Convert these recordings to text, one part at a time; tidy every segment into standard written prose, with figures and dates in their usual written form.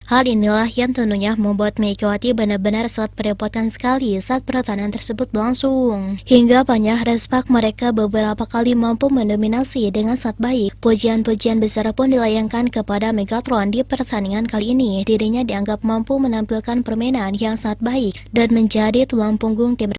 Hal inilah yang tentunya membuat Megawati benar-benar sangat merepotkan sekali saat pertarungan tersebut berlangsung. Hingga banyak respak mereka beberapa kali mampu mendominasi dengan sangat baik. Pujian-pujian besar pun dilayangkan kepada Megatron di pertandingan kali ini. Dirinya dianggap mampu menampilkan permainan yang sangat baik dan menjadi tulang punggung tim.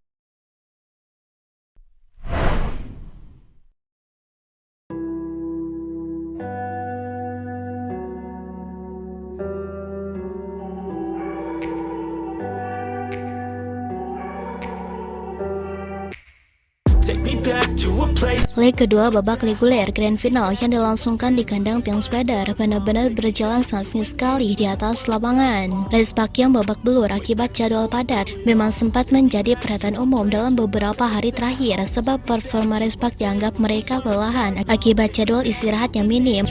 Leg kedua babak reguler Grand Final yang dilangsungkan di kandang Pink Spider benar-benar berjalan sangat sengit sekali di atas lapangan. Respak yang babak belur akibat jadwal padat memang sempat menjadi perhatian umum dalam beberapa hari terakhir sebab performa respak dianggap mereka kelelahan akibat jadwal istirahat yang minim.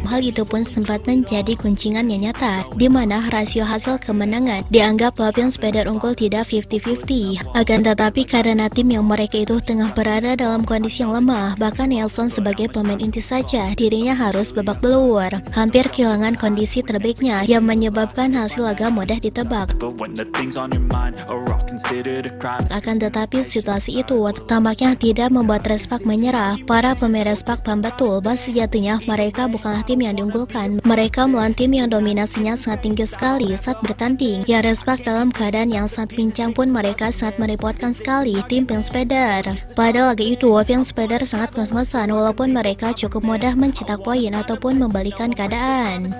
Hal itu pun sempat menjadi kuncingan yang nyata, di mana rasio hasil kemenangan dianggap Pink Spider unggul tidak 50-50. Akan tetapi karena tim yang mereka itu tengah berada dalam kondisi yang lemah, bahkan Nelson sebagai pemain inti saja dirinya harus babak belur, hampir kehilangan kondisi terbaiknya yang menyebabkan hasil agak mudah ditebak. Akan tetapi situasi itu tampaknya tidak membuat respak menyerah. Para pemain respak paham betul bahwa sejatinya mereka bukanlah tim yang diunggulkan. Mereka melawan tim yang dominasinya sangat tinggi sekali saat bertanding. Ya, respak dalam keadaan yang sangat pincang pun mereka sangat merepotkan sekali tim Pink Spider. Pada laga itu, Pink Spider sangat ngos-ngosan walaupun mereka cukup mudah mencetak poin ataupun membalikan keadaan.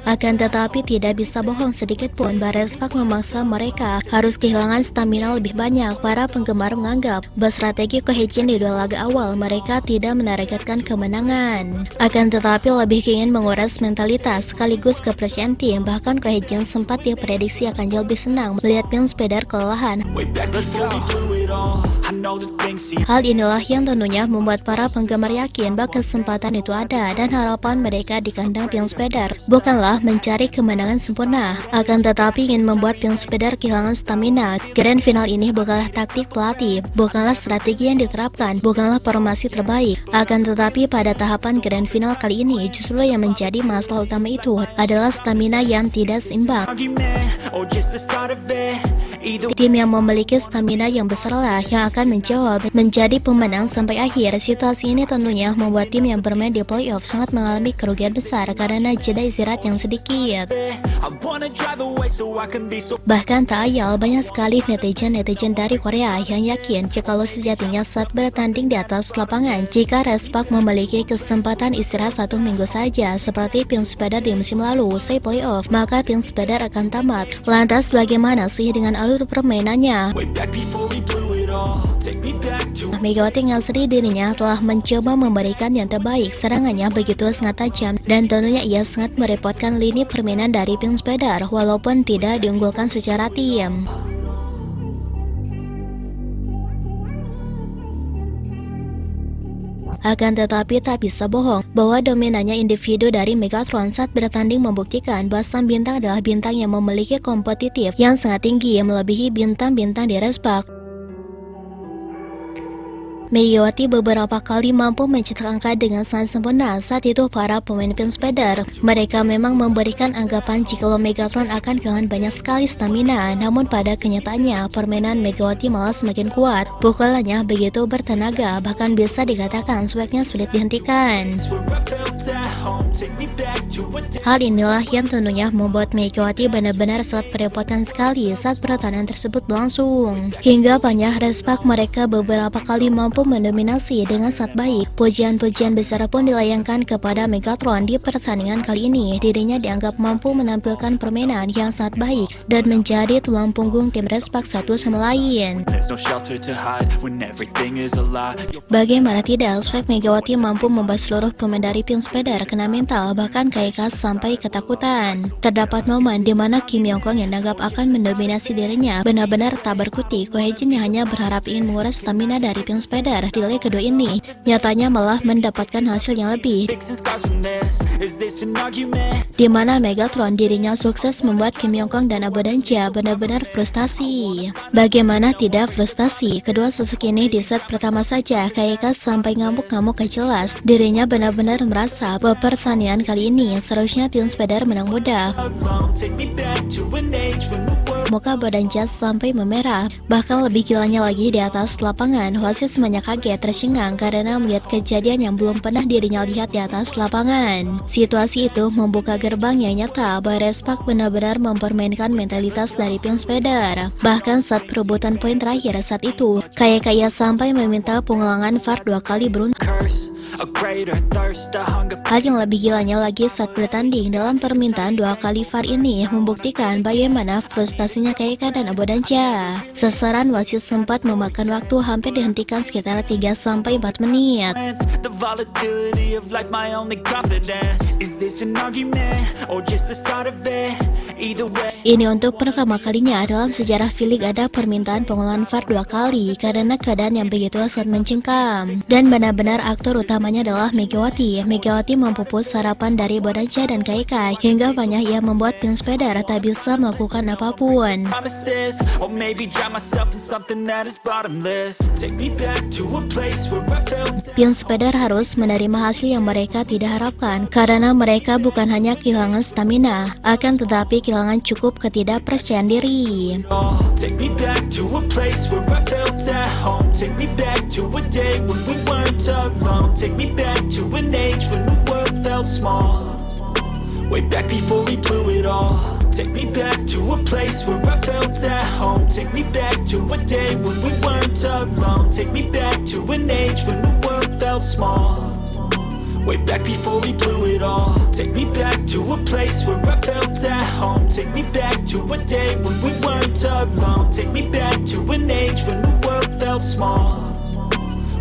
Akan tetapi tidak bisa bohong sedikit pun, respak memaksa mereka harus kehilangan stamina lebih banyak. Para penggemar menganggap strategi Kohejin di dua laga awal mereka tidak menargetkan kemenangan, akan tetapi lebih ingin menguras mentalitas sekaligus kepercayaan tim. Bahkan Kohejin sempat diprediksi akan jauh lebih senang melihat Pink Spider kelelahan. Hal inilah yang tentunya membuat para penggemar yakin bahwa kesempatan itu ada dan harapan mereka di kandang Pink Spider bukanlah mencari kemenangan sempurna, akan tetapi ingin membuat Pink Spider kehilangan stamina. Grand Final ini bukanlah taktik pelatih, bukanlah strategi yang diterapkan, bukanlah formasi terbaik. Akan tetapi pada tahapan Grand Final kali ini justru yang menjadi masalah utama itu adalah stamina yang tidak seimbang. Tim yang memiliki stamina yang besarlah yang akan menjawab menjadi pemenang sampai akhir. Situasi ini tentunya membuat tim yang bermain di playoff sangat mengalami kerugian besar karena jeda istirahat yang sedikit. Bahkan tak ayal banyak sekali netizen dari Korea yang yakin jikalau sejatinya saat bertanding di atas lapangan, jika respak memiliki kesempatan istirahat 1 minggu saja seperti Pink Spider di musim lalu usai playoff, maka Pink Spider akan tamat. Lantas bagaimana sih dengan alur permainannya? Megawati ngasri dirinya telah mencoba memberikan yang terbaik. Serangannya begitu sangat tajam dan tentunya ia sangat merepotkan lini permainan dari Pink Spider walaupun tidak diunggulkan secara tim. Akan tetapi tak bisa bohong bahwa dominannya individu dari Megatron saat bertanding membuktikan bahwa sang bintang adalah bintang yang memiliki kompetitif yang sangat tinggi melebihi bintang-bintang di respak. Megawati beberapa kali mampu mencetak angka dengan sangat sempurna. Saat itu para pemain Pink Spider mereka memang memberikan anggapan jikalau Megatron akan kehilangan banyak sekali stamina, namun pada kenyataannya permainan Megawati malah semakin kuat. Pukulannya begitu bertenaga, bahkan bisa dikatakan swagnya sulit dihentikan. Hal inilah yang tentunya membuat Megawati benar-benar sangat merepotkan sekali saat pertarungan tersebut berlangsung. Hingga banyak respak mereka beberapa kali mampu mendominasi dengan sangat baik. Pujian-pujian besar pun dilayangkan kepada Megatron di pertandingan kali ini. Dirinya dianggap mampu menampilkan permainan yang sangat baik dan menjadi tulang punggung tim respak satu sama lain. Bagaimana tidak, swag Megawati mampu membuat seluruh pemain dari Pink Spider kena mental, bahkan Kaikas sampai ketakutan. Terdapat momen di mana Kim Yong-kong yang dianggap akan mendominasi dirinya benar-benar tak berkutik. Kohejin yang hanya berharap ingin menguras stamina dari Pink Spider di leg kedua ini, nyatanya malah mendapatkan hasil yang lebih. di mana Megatron dirinya sukses membuat Kim Yong Kong dan Abu Danja benar-benar frustasi. Bagaimana tidak frustasi, kedua sosok ini di set pertama saja KYK sampai ngamuk-ngamuk gak jelas. Dirinya benar-benar merasa bahwa pertandingan kali ini seharusnya Team Spider menang mudah. Muka Abu Danja sampai memerah. Bahkan lebih gilanya lagi di atas lapangan, wasit semuanya kaget tercengang karena melihat kejadian yang belum pernah dirinya lihat di atas lapangan. Situasi itu membuka gerbang yang nyata bahwa Respak benar-benar mempermainkan mentalitas dari Team Spider. Bahkan saat perebutan poin terakhir saat itu, kayak sampai meminta pengulangan VAR 2 kali beruntun. Hal yang lebih gilanya lagi saat bertanding dalam permintaan 2 kali VAR ini membuktikan bagaimana frustasinya KYK dan Abu Danja. Sasaran wasit sempat memakan waktu hampir dihentikan sekitar 3-4 menit. Ini untuk pertama kalinya dalam sejarah V-League ada permintaan pengulangan VAR 2 kali karena keadaan yang begitu sangat mencengkam. Dan benar-benar aktor utamanya adalah Megawati. Megawati memupus harapan dari Abu Danja dan KYK hingga banyak yang membuat Team Spider tak bisa melakukan apapun. Team Spider harus menerima hasil yang mereka tidak harapkan karena mereka bukan hanya kehilangan stamina, akan tetapi kehilangan cukup ketidakpercayaan diri. Take me back to an age when the world felt small. Way back before we blew it all. Take me back to a place where I felt at home. Take me back to a day when we weren't alone. Take me back to an age when the world felt small. Way back before we blew it all. Take me back to a place where I felt at home. Take me back to a day when we weren't alone. Take me back to an age when the world felt small.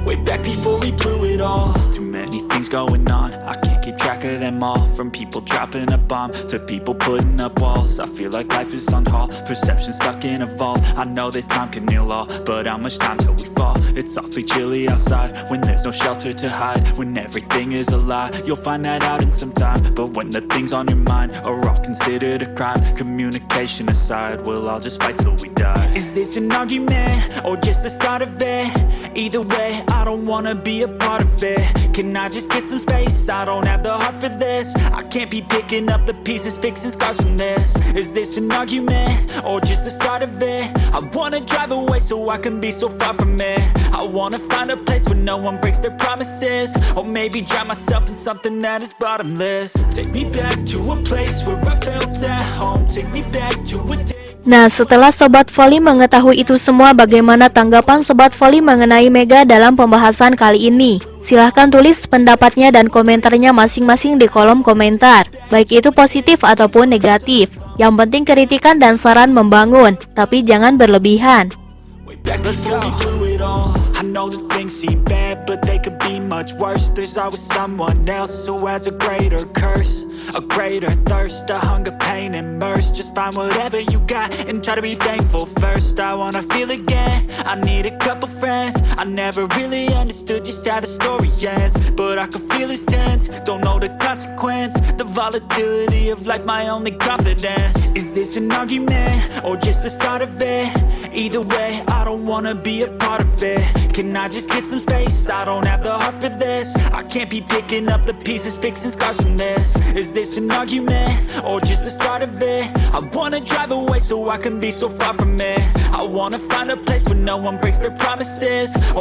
Way back before we blew it all. Too many things going on, I can't keep track of them all. From people dropping a bomb to people putting up walls. I feel like life is on hold, perception stuck in a vault. I know that time can heal all, but how much time till we fall? It's awfully chilly outside when there's no shelter to hide. When everything is a lie, you'll find that out in some time. But when the things on your mind are all considered a crime, communication aside, we'll all just fight till we die. Is this an argument or just the start of it? Either way, I don't wanna be a part of it. Can I just get some space? I don't have the heart for this. I can't be picking up the pieces, fixing scars from this. Is this an argument or just the start of it? I wanna drive away so I can be so far from it. I wanna find a place where no one breaks their promises. Or maybe drown myself in something that is bottomless. Take me back to a place where I felt at home. Take me back to a day. Nah, setelah Sobat Voli mengetahui itu semua, bagaimana tanggapan Sobat Voli mengenai Mega dalam pembahasan kali ini? Silahkan tulis pendapatnya dan komentarnya masing-masing di kolom komentar, baik itu positif ataupun negatif. Yang penting kritikan dan saran membangun, tapi jangan berlebihan. I know that things seem bad, but they could be much worse. There's always someone else who has a greater curse, a greater thirst, a hunger, pain, and mercy. Just find whatever you got and try to be thankful first. I wanna feel again, I need a couple friends. I never really understood just how the story ends, but I can feel it's tense, don't know the consequence. The volatility of life, my only confidence. Is this an argument or just the start of it? Either way, I don't wanna be a part of it. Can I just get some space? I don't have the heart for this. I can't be picking up the pieces, fixing scars from this. Is this an argument or just the start of it? I wanna drive away so I can be so far from it. I wanna find a place where no one breaks their promises. Or